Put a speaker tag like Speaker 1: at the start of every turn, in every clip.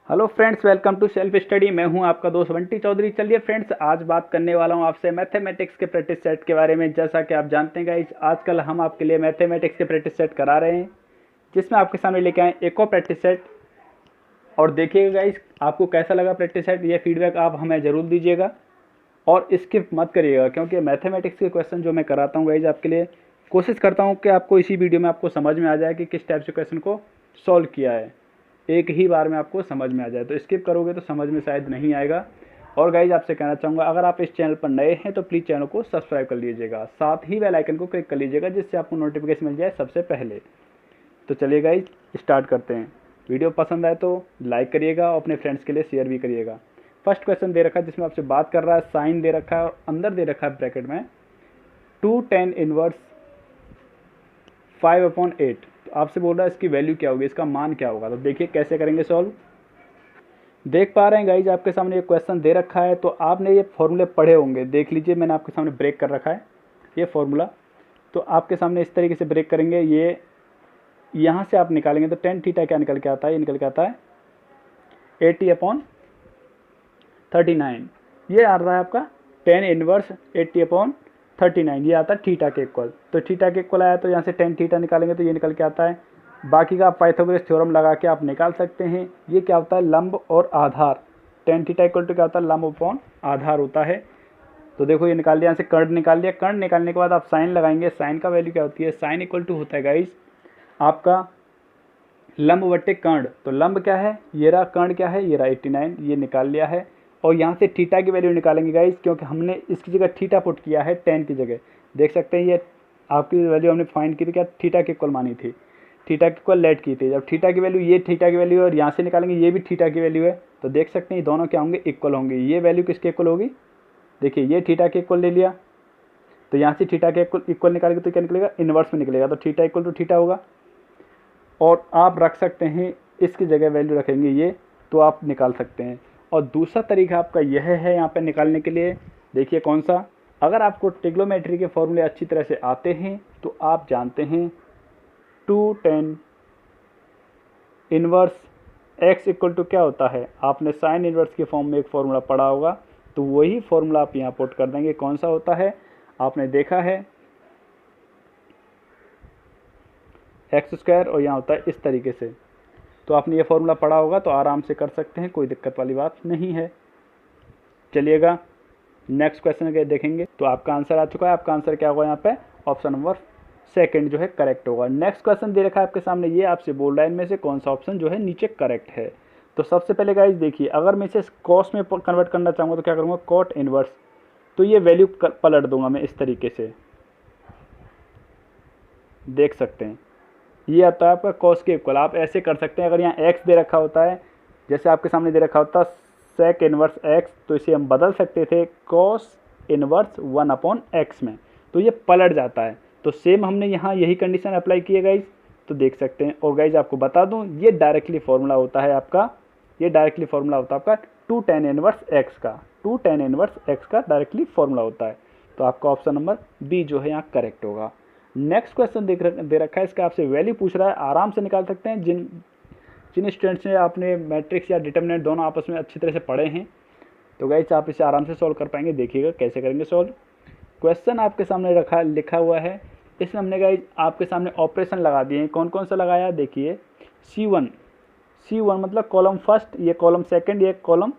Speaker 1: Hello friends, welcome to self study. मैं हूं आपका दोस्त बंटी चौधरी। चलिए फ्रेंड्स, आज बात करने वाला हूं आपसे मैथमेटिक्स के प्रैक्टिस सेट के बारे में। जैसा कि आप जानते हैं गाइस, आजकल हम आपके लिए मैथमेटिक्स के प्रैक्टिस सेट करा रहे हैं, जिसमें आपके सामने लेके आए एक और प्रैक्टिस सेट। और देखिएगा गाइस, आपको कैसा लगा प्रैक्टिस सेट, ये फीडबैक आप हमें ज़रूर दीजिएगा और स्किप मत करिएगा, क्योंकि मैथमेटिक्स के क्वेश्चन जो मैं कराता हूँ गाइस आपके लिए, कोशिश करता हूँ कि आपको इसी वीडियो में आपको समझ में आ जाए कि किस टाइप से क्वेश्चन को सॉल्व किया है, एक ही बार में आपको समझ में आ जाए। तो स्किप करोगे तो समझ में शायद नहीं आएगा। और गाइज आपसे कहना चाहूँगा, अगर आप इस चैनल पर नए हैं तो प्लीज़ चैनल को सब्सक्राइब कर लीजिएगा, साथ ही बेल आइकन को क्लिक कर लीजिएगा, जिससे आपको नोटिफिकेशन मिल जाए सबसे पहले। तो चलिए गाइज स्टार्ट करते हैं। वीडियो पसंद आए तो लाइक करिएगा और अपने फ्रेंड्स के लिए शेयर भी करिएगा। फर्स्ट क्वेश्चन दे रखा है जिसमें आपसे बात कर रहा है, साइन दे रखा है और अंदर दे रखा है ब्रैकेट में 2tan इनवर्स 5/8। तो आपसे बोल रहा है इसकी वैल्यू क्या होगी, इसका मान क्या होगा। तो देखिए कैसे करेंगे सॉल्व। देख पा रहे हैं गाइज आपके सामने ये क्वेश्चन दे रखा है, तो आपने ये फॉर्मूले पढ़े होंगे। देख लीजिए, मैंने आपके सामने ब्रेक कर रखा है ये फॉर्मूला। तो आपके सामने इस तरीके से ब्रेक करेंगे। ये यहाँ से आप निकालेंगे तो टेन थीटा क्या निकल के आता है, ये निकल के आता है 80/39। ये आ रहा है आपका टेन इनवर्स 80/39, ये आता है थीटा के इक्वल। तो थीटा के इक्वल आया तो यहाँ से टेन थीटा निकालेंगे तो ये निकल के आता है। बाकी का आप पाइथागोरस थ्योरम लगा के आप निकाल सकते हैं। ये क्या होता है, लंब और आधार। टेन थीटा इक्वल टू क्या होता है, लंब अपॉन आधार होता है। तो देखो ये निकाल लिया, यहाँ से कर्ण निकाल लिया। कर्ण निकालने के बाद आप साइन लगाएंगे। साइन का वैल्यू क्या होती है, साइन इक्वल टू होता है गाइस आपका लंब बट्टे कर्ण। तो लंब क्या है, ये रहा, कर्ण क्या है, ये रहा 89, ये निकाल लिया है। और यहाँ से थीटा की वैल्यू निकालेंगे गाइस, क्योंकि हमने इसकी जगह थीटा पुट किया है टेन की जगह। देख सकते हैं ये आपकी वैल्यू हमने फाइंड की थी, क्या थीटा के इक्वल मानी थी, थीटा के इक्वल लेट की थी। जब थीटा की वैल्यू, ये थीटा की वैल्यू है और यहाँ से निकालेंगे ये भी थीटा की वैल्यू है, तो देख सकते हैं ये दोनों क्या होंगे, इक्वल होंगे। ये वैल्यू किसके इक्वल होगी, देखिए ये थीटा के इक्वल ले लिया, तो यहाँ से थीटा के इक्वल निकालेंगे तो क्या निकलेगा, इन्वर्स में निकलेगा। तो थीटा इक्वल टू थीटा होगा। और आप रख सकते हैं इसकी जगह वैल्यू रखेंगे ये, तो आप निकाल सकते हैं। और दूसरा तरीका आपका यह है यहाँ पे निकालने के लिए। देखिए कौन सा, अगर आपको ट्रिग्नोमेट्री के फॉर्मूले अच्छी तरह से आते हैं तो आप जानते हैं 2tan inverse x equal to क्या होता है, आपने साइन इनवर्स के फॉर्म में एक फॉर्मूला पढ़ा होगा, तो वही फॉर्मूला आप यहाँ पुट कर देंगे। कौन सा होता है, आपने देखा है x², और यहाँ होता है इस तरीके से। तो आपने ये फॉर्मूला पढ़ा होगा तो आराम से कर सकते हैं, कोई दिक्कत वाली बात नहीं है। चलिएगा नेक्स्ट क्वेश्चन के देखेंगे। तो आपका आंसर आ चुका है। आपका आंसर क्या होगा, यहाँ पे ऑप्शन नंबर सेकंड जो है करेक्ट होगा। नेक्स्ट क्वेश्चन दे रखा है आपके सामने, ये आपसे बोल रहा है इनमें से कौन सा ऑप्शन जो है नीचे करेक्ट है। तो सबसे पहले गाइस देखिए, अगर मैं इसे कॉस में कन्वर्ट करना चाहूँगा तो क्या करूँगा, कॉट इनवर्स। तो ये वैल्यू पलट दूंगा मैं इस तरीके से, देख सकते हैं ये आता है आपका कॉस के इक्वल। आप ऐसे कर सकते हैं, अगर यहाँ एक्स दे रखा होता है, जैसे आपके सामने दे रखा होता सेक इनवर्स एक्स, तो इसे हम बदल सकते थे कॉस इनवर्स 1/x में, तो ये पलट जाता है। तो सेम हमने यहाँ यही कंडीशन अप्लाई की है गाइज, तो देख सकते हैं। और गाइज आपको बता दूँ, ये डायरेक्टली फॉर्मूला होता है आपका, ये डायरेक्टली फॉर्मूला होता है आपका 2tan इनवर्स एक्स का, 2tan इनवर्स एक्स का डायरेक्टली फॉर्मूला होता है। तो आपका ऑप्शन नंबर बी जो है यहाँ करेक्ट होगा। नेक्स्ट क्वेश्चन दे रखा है, इसका आपसे वैल्यू पूछ रहा है, आराम से निकाल सकते हैं। जिन स्टूडेंट्स ने आपने मैट्रिक्स या डिटर्मिनेंट दोनों आपस में अच्छी तरह से पढ़े हैं, तो गाइस आप इसे आराम से सॉल्व कर पाएंगे। देखिएगा कैसे करेंगे सॉल्व। क्वेश्चन आपके सामने लिखा हुआ है, इसमें हमने गाइस आपके सामने ऑपरेशन लगा दिए हैं। कौन कौन सा लगाया, देखिए C1 मतलब कॉलम फर्स्ट, ये कॉलम सेकंड, ये कॉलम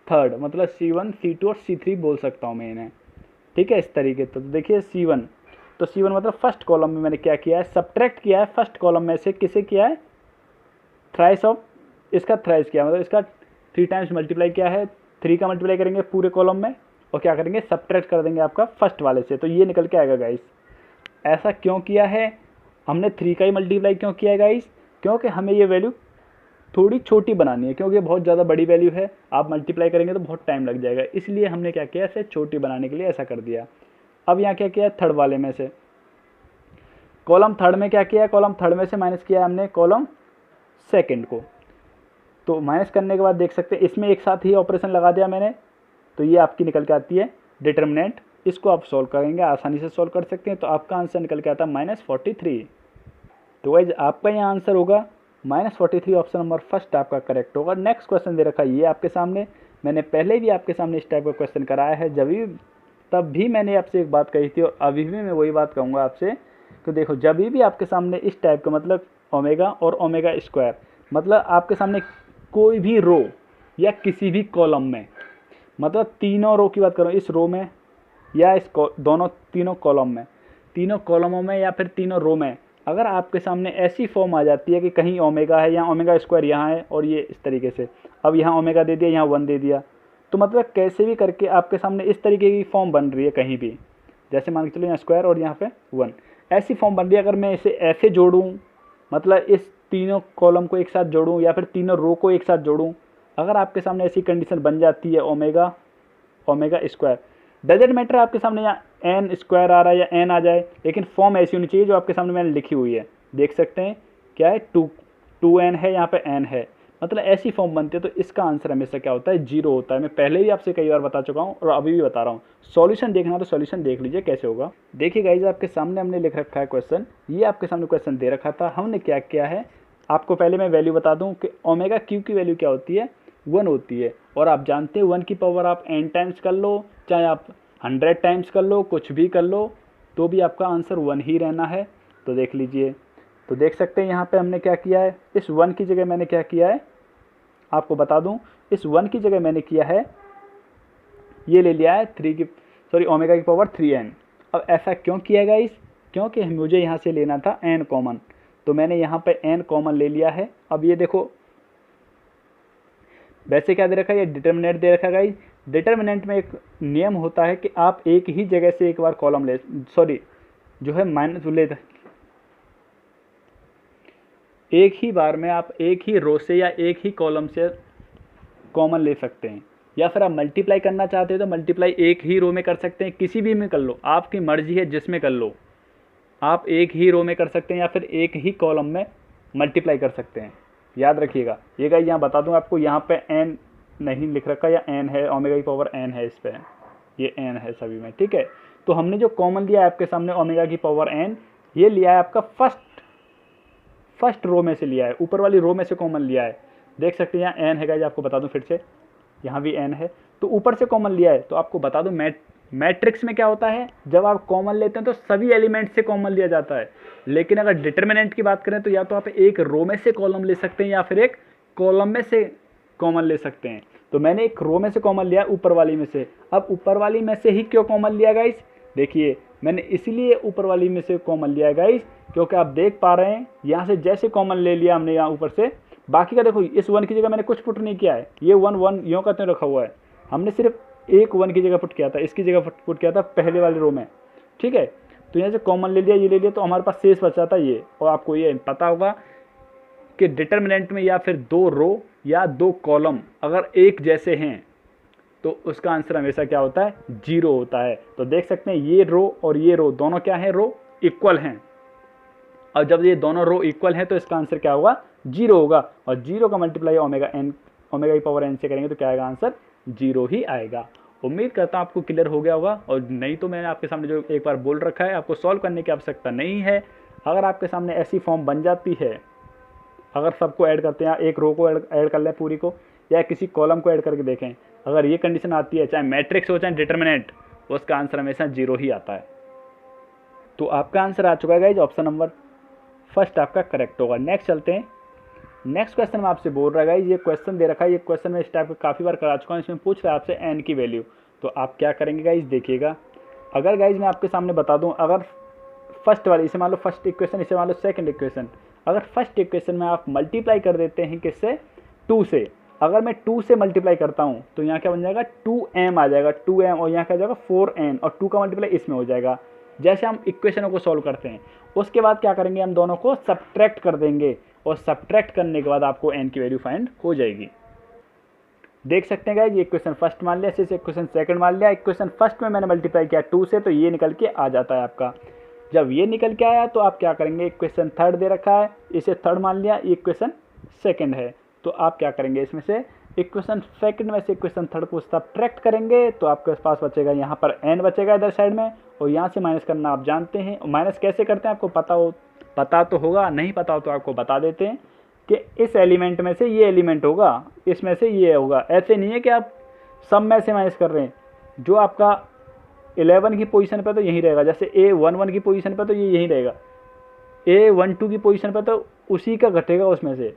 Speaker 1: थर्ड, मतलब C1 C2 और C3 बोल सकता हूँ मैं इन्हें, ठीक है इस तरीके। तो देखिए C1, तो C1 मतलब फर्स्ट कॉलम में मैंने क्या किया है, सब्ट्रैक्ट किया है फर्स्ट कॉलम में से, किसे किया है, थ्राइस ऑफ, इसका थ्राइस किया, मतलब इसका 3 टाइम्स मल्टीप्लाई किया है। 3 का मल्टीप्लाई करेंगे पूरे कॉलम में और क्या करेंगे, सब्ट्रैक्ट कर देंगे आपका फर्स्ट वाले से, तो ये निकल के आएगा गाइस। ऐसा क्यों किया है हमने, 3 का ही मल्टीप्लाई क्यों किया है गाइस, क्योंकि हमें ये वैल्यू थोड़ी छोटी बनानी है, क्योंकि बहुत ज़्यादा बड़ी वैल्यू है, आप मल्टीप्लाई करेंगे तो बहुत टाइम लग जाएगा, इसलिए हमने क्या किया, इसे छोटी बनाने के लिए ऐसा कर दिया। अब यहाँ क्या किया है, थर्ड वाले में से, कॉलम थर्ड में क्या किया है, कॉलम थर्ड में से माइनस किया है हमने कॉलम सेकंड को। तो माइनस करने के बाद देख सकते हैं इसमें एक साथ ही ऑपरेशन लगा दिया मैंने, तो ये आपकी निकल के आती है डिटर्मिनेंट। इसको आप सॉल्व करेंगे, आसानी से सॉल्व कर सकते हैं। तो आपका आंसर निकल के आता है -43। तो गाइस आपका यहाँ आंसर होगा -43 ऑप्शन नंबर फर्स्ट आपका करेक्ट होगा। नेक्स्ट क्वेश्चन दे रखा है ये आपके सामने, मैंने पहले भी आपके सामने इस टाइप का क्वेश्चन कराया है, जब भी तब भी मैंने आपसे एक बात कही थी और अभी भी मैं वही बात कहूँगा आपसे। तो देखो जब भी आपके सामने इस टाइप का मतलब ओमेगा और ओमेगा स्क्वायर, मतलब आपके सामने कोई भी रो या किसी भी कॉलम में, मतलब तीनों रो की बात करूँ, इस रो में या इस दोनों तीनों कॉलम में, तीनों कॉलमों में या फिर तीनों रो में, अगर आपके सामने ऐसी फॉर्म आ जाती है कि कहीं ओमेगा है या ओमेगा स्क्वायर यहाँ है और ये इस तरीके से, अब यहाँ ओमेगा दे दिया, यहाँ 1 दे दिया, तो मतलब कैसे भी करके आपके सामने इस तरीके की फॉर्म बन रही है कहीं भी, जैसे मान के चलो यहाँ स्क्वायर और यहाँ पे 1, ऐसी फॉर्म बन रही है। अगर मैं इसे ऐसे जोड़ूँ, मतलब इस तीनों कॉलम को एक साथ जोड़ूँ या फिर तीनों रो को एक साथ जोड़ूँ, अगर आपके सामने ऐसी कंडीशन बन जाती है omega omega square, doesn't matter आपके सामने यहाँ एन स्क्वायर आ रहा है या एन आ जाए, लेकिन फॉर्म ऐसी होनी चाहिए जो आपके सामने मैंने लिखी हुई है। देख सकते हैं क्या है, टू एन है, यहाँ पे एन है, मतलब ऐसी फॉर्म बनती है। तो इसका आंसर हमेशा क्या होता है, 0 होता है। मैं पहले भी आपसे कई बार बता चुका हूँ और अभी भी बता रहा हूँ। सॉल्यूशन देखना तो सॉल्यूशन देख लीजिए कैसे होगा। देखिए गाइज आपके सामने हमने लिख रखा है क्वेश्चन, ये आपके सामने क्वेश्चन दे रखा था। हमने क्या किया है, आपको पहले मैं वैल्यू बता दूँ कि ओमेगा क्यू की वैल्यू क्या होती है, 1 होती है। और आप जानते हैं 1 की पावर आप n टाइम्स कर लो, चाहे आप 100 टाइम्स कर लो, कुछ भी कर लो, तो भी आपका आंसर 1 ही रहना है। तो देख लीजिए, तो देख सकते हैं यहाँ पे हमने क्या किया है, इस 1 की जगह मैंने क्या किया है, आपको बता दूं, इस 1 की जगह मैंने किया है, ये ले लिया है ओमेगा की पावर 3n। अब ऐसा क्यों किया गाइस, क्योंकि मुझे यहाँ से लेना था n कॉमन, तो मैंने यहाँ पे n कॉमन ले लिया है। अब ये देखो, वैसे क्या दे रखा है, ये डिटर्मिनेंट दे रखा है गाइस। डिटर्मिनेंट में एक नियम होता है कि आप एक ही जगह से एक बार कॉलम ले, जो है माइनस ले, एक ही बार में आप एक ही रो से या एक ही कॉलम से कॉमन ले सकते हैं, या फिर आप मल्टीप्लाई करना चाहते हो तो मल्टीप्लाई एक ही रो में कर सकते हैं, किसी भी में कर लो, आपकी मर्जी है जिसमें कर लो। आप एक ही रो में कर सकते हैं या फिर एक ही कॉलम में मल्टीप्लाई कर सकते हैं। याद रखिएगा। ये गाइस यहाँ बता दूँ आपको, यहाँ पे n नहीं लिख रखा या n है, ओमेगा की पावर n है, इस पर ये n है सभी में, ठीक है। तो हमने जो कॉमन लिया है आपके सामने ओमेगा की पावर n, ये लिया है आपका फर्स्ट रो में से लिया है, ऊपर वाली रो में से कॉमन लिया है। देख सकते हैं यहाँ n है गाइस, आपको बता दूं फिर से, यहाँ भी n है, तो ऊपर से कॉमन लिया है। तो आपको बता दूं मैट्रिक्स में क्या होता है, जब आप कॉमन लेते हैं तो सभी एलिमेंट से कॉमन लिया जाता है, लेकिन अगर डिटर्मिनेंट की बात करें तो या तो आप एक रो में से कॉलम ले सकते हैं या फिर एक कॉलम में से कॉमन ले सकते हैं। तो मैंने एक रो में से कॉमन लिया, ऊपर वाली में से। अब ऊपर वाली में से ही क्यों कॉमन लिया गाइस, देखिए मैंने इसलिए ऊपर वाली में से कॉमन लिया है गाइस, क्योंकि आप देख पा रहे हैं यहाँ से जैसे कॉमन ले लिया हमने यहाँ ऊपर से, बाकी का देखो इस 1 की जगह मैंने कुछ पुट नहीं किया है, ये 1 यूँ का त्यों रखा हुआ है। हमने सिर्फ एक 1 की जगह पुट किया था, इसकी जगह पुट किया था पहले वाले रो में, ठीक है। तो यहाँ से कॉमन ले लिया, ये ले लिया, तो हमारे पास शेष बचा था ये। और आपको ये पता होगा कि डिटर्मिनेंट में या फिर 2 रो या 2 कॉलम अगर एक जैसे हैं तो उसका आंसर हमेशा क्या होता है, 0 होता है। तो देख सकते हैं ये रो और ये रो दोनों क्या है, रो इक्वल हैं। और जब ये दोनों रो इक्वल हैं तो इसका आंसर क्या होगा, 0 होगा। और 0 का मल्टीप्लाई ओमेगा की पावर n से करेंगे तो क्या आएगा, आंसर 0 ही आएगा। उम्मीद करता हूँ आपको क्लियर हो गया होगा। और नहीं तो मैंने आपके सामने जो एक बार बोल रखा है, आपको सॉल्व करने की आवश्यकता नहीं है। अगर आपके सामने ऐसी फॉर्म बन जाती है, अगर सबको ऐड करते हैं, एक रो को ऐड कर लें पूरी को, या किसी कॉलम को ऐड करके देखें, अगर ये कंडीशन आती है, चाहे मैट्रिक्स हो चाहे डिटर्मिनेंट, उसका आंसर हमेशा 0 ही आता है। तो आपका आंसर आ चुका है गाइज, ऑप्शन नंबर फर्स्ट आपका करेक्ट होगा। नेक्स्ट चलते हैं। नेक्स्ट क्वेश्चन में आपसे बोल रहा है गाइज, ये क्वेश्चन दे रखा है, ये क्वेश्चन मैं इस टाइप का काफ़ी बार करा चुका हूँ। इसमें पूछ रहा है आपसे n की वैल्यू। तो आप क्या करेंगे गाइज, देखिएगा। अगर गाइज मैं आपके सामने बता दूँ, अगर फर्स्ट वाली, इसे मान लो फर्स्ट इक्वेशन, इसे मान लो सेकंड इक्वेशन, अगर फर्स्ट इक्वेशन में आप मल्टीप्लाई कर देते हैं किससे, 2 से, अगर मैं 2 से मल्टीप्लाई करता हूँ तो यहाँ क्या बन जाएगा, 2m आ जाएगा, 2m, और यहाँ क्या जाएगा 4n, और 2 का मल्टीप्लाई इसमें हो जाएगा। जैसे हम इक्वेशनों को सॉल्व करते हैं, उसके बाद क्या करेंगे, हम दोनों को सब्ट्रैक्ट कर देंगे, और सब्ट्रैक्ट करने के बाद आपको n की वैल्यू फाइंड हो जाएगी। देख सकते हैं गाइस, ये इक्वेशन फर्स्ट मान लिया, इसे इक्वेशन सेकंड मान लिया। इक्वेशन फर्स्ट में मैंने मल्टीप्लाई किया 2 से, तो ये निकल के आ जाता है आपका। जब ये निकल के आया तो आप क्या करेंगे, इक्वेशन थर्ड दे रखा है, इसे थर्ड मान लिया, ये इक्वेशन सेकंड है, तो आप क्या करेंगे, इसमें से इक्वेशन सेकंड में से इक्वेशन थर्ड को सब्ट्रैक्ट करेंगे, तो आपके पास बचेगा यहाँ पर n बचेगा इधर साइड में, और यहाँ से माइनस करना आप जानते हैं। माइनस कैसे करते हैं आपको पता तो होगा, नहीं पता हो तो आपको बता देते हैं। कि इस एलिमेंट में से ये एलिमेंट होगा, इसमें से ये होगा। ऐसे नहीं है कि आप सब में से माइनस कर रहे हैं। जो आपका 11 की पोजीशन पे तो यही रहेगा, जैसे A11 की पोजीशन पे तो ये यही रहेगा, A12 की पोजीशन पे तो उसी का घटेगा उसमें से,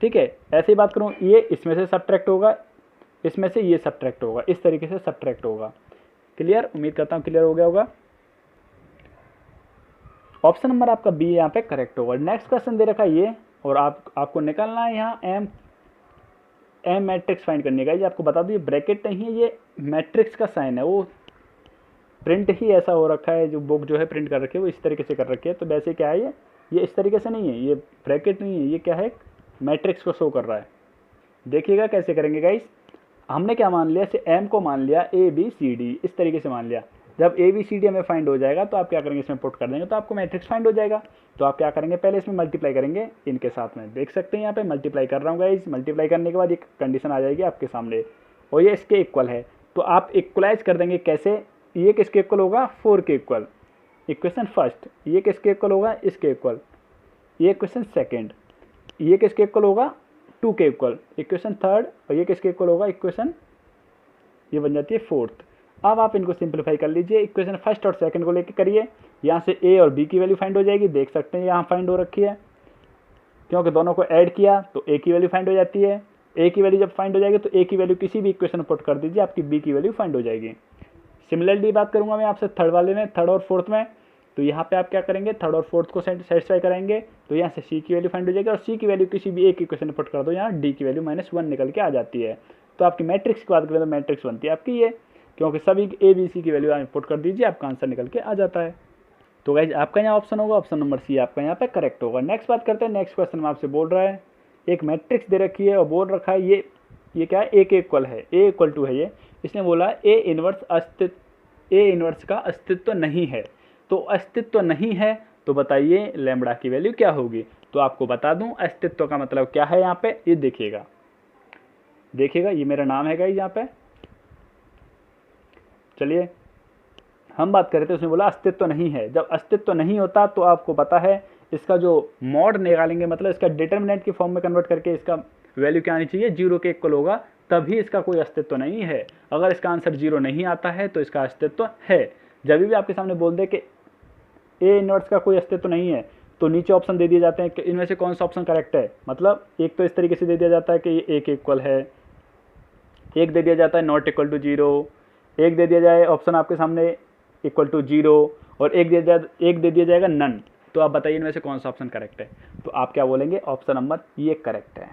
Speaker 1: ठीक है। ऐसे ही बात करूँ, ये इसमें से सब्ट्रैक्ट होगा, इसमें से ये सब्ट्रैक्ट होगा, इस तरीके से सब्ट्रैक्ट होगा। क्लियर? उम्मीद करता हूँ क्लियर हो गया होगा। ऑप्शन नंबर आपका बी यहाँ पे करेक्ट होगा। नेक्स्ट क्वेश्चन दे रखा है ये, और आपको निकालना है यहाँ एम मैट्रिक्स फाइंड करने का। ये आपको बता दूँ, ये ब्रैकेट नहीं है, ये मैट्रिक्स का साइन है। वो प्रिंट ही ऐसा हो रखा है, जो बुक जो है प्रिंट कर रखी है वो इस तरीके से कर रखी है। तो वैसे क्या है, ये इस तरीके से नहीं है, ये ब्रैकेट नहीं है, ये क्या है, मैट्रिक्स को शो कर रहा है। देखिएगा कैसे करेंगे गाइस। हमने क्या मान लिया, इसे एम को मान लिया ABCD, इस तरीके से मान लिया। जब ABCD हमें फाइंड हो जाएगा तो आप क्या करेंगे, इसमें पुट कर देंगे तो आपको मैट्रिक्स फाइंड हो जाएगा। तो आप क्या करेंगे, पहले इसमें मल्टीप्लाई करेंगे इनके साथ में। देख सकते हैं यहाँ पे मल्टीप्लाई कर रहा हूँ गाइस। मल्टीप्लाई करने के बाद एक कंडीशन आ जाएगी आपके सामने, और ये इसके इक्वल है। तो आप इक्वलाइज कर देंगे कैसे, ये किसके इक्वल होगा, 4 के इक्वल, इक्वेशन फर्स्ट। ये किसके इक्वल होगा, इसके इक्वल। ये इक्वेशन सेकेंड, ये किसके इक्वल होगा, 2 के इक्वल, इक्वेशन थर्ड। और ये किसके इक्वल होगा, इक्वेशन, ये बन जाती है फोर्थ। अब आप इनको सिंपलीफाई कर लीजिए, इक्वेशन फर्स्ट और सेकंड को लेके करिए। यहाँ से A और B की वैल्यू फाइंड हो जाएगी, देख सकते हैं यहाँ फाइंड हो रखी है, क्योंकि दोनों को ऐड किया तो A की वैल्यू फाइंड हो जाती है। A की वैल्यू जब फाइंड हो जाएगी तो A की वैल्यू किसी भी इक्वेशन पुट कर दीजिए, आपकी B की वैल्यू फाइंड हो जाएगी। सिमिलरली बात करूँगा मैं आपसे थर्ड वाले में, थर्ड और फोर्थ में। तो यहाँ पे आप क्या करेंगे, थर्ड और फोर्थ को सेटिस्फाई कराएंगे। तो यहाँ से C की वैल्यू फाइंड हो जाएगी, और C की वैल्यू किसी भी एक इक्वेशन पुट कर दो, यहाँ D की वैल्यू -1 निकल के आ जाती है। तो आपकी मैट्रिक्स की बात करें तो मैट्रिक्स बनती है आपकी ये, क्योंकि सभी ABC की वैल्यू आप पुट कर दीजिए, आपका आंसर निकल के आ जाता है। तो गाइज आपका यहाँ ऑप्शन होगा, ऑप्शन नंबर C आपका यहाँ पे करेक्ट होगा। नेक्स्ट बात करते हैं, नेक्स्ट क्वेश्चन में आपसे बोल रहा है, एक मैट्रिक्स दे रखी है और बोल रखा है ये क्या है, A के इक्वल है, A इक्वल टू है ये। इसने बोला A इनवर्स का अस्तित्व नहीं है। तो अस्तित्व नहीं है तो बताइए लैम्बडा की वैल्यू क्या होगी। तो आपको बता दूं अस्तित्व का मतलब क्या है, यहाँ पे ये देखिएगा, ये मेरा नाम है गाइस यहाँ पे। चलिए हम बात करें तो उसने बोला अस्तित्व नहीं है। जब अस्तित्व नहीं होता तो आपको पता है इसका जो मॉड निकालेंगे, मतलब इसका डिटर्मिनेंट की फॉर्म में कन्वर्ट करके इसका वैल्यू क्या आनी चाहिए, 0 के इक्वल होगा, तभी इसका कोई अस्तित्व नहीं है। अगर इसका आंसर 0 नहीं आता है तो इसका अस्तित्व है। जब भी आपके सामने बोल दे कि A इनवर्स का कोई अस्तित्व नहीं है तो नीचे ऑप्शन दे दिए जाते हैं कि इनमें से कौन सा ऑप्शन करेक्ट है। मतलब एक तो इस तरीके से दे दिया जाता है कि ये A के इक्वल है, एक दे दिया जाता है नॉट इक्वल टू 0, एक दे दिया जाए ऑप्शन आपके सामने इक्वल टू 0, और एक दे दिया जाएगा नन। तो आप बताइए इनमें से कौन सा ऑप्शन करेक्ट है। तो आप क्या बोलेंगे, ऑप्शन नंबर ये करेक्ट है।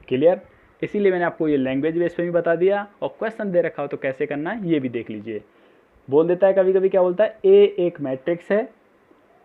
Speaker 1: क्लियर? इसीलिए मैंने आपको ये लैंग्वेज बेस पे भी बता दिया, और क्वेश्चन दे रखा हो तो कैसे करना है ये भी देख लीजिए। बोल देता है कभी कभी, क्या बोलता है, A एक मैट्रिक्स है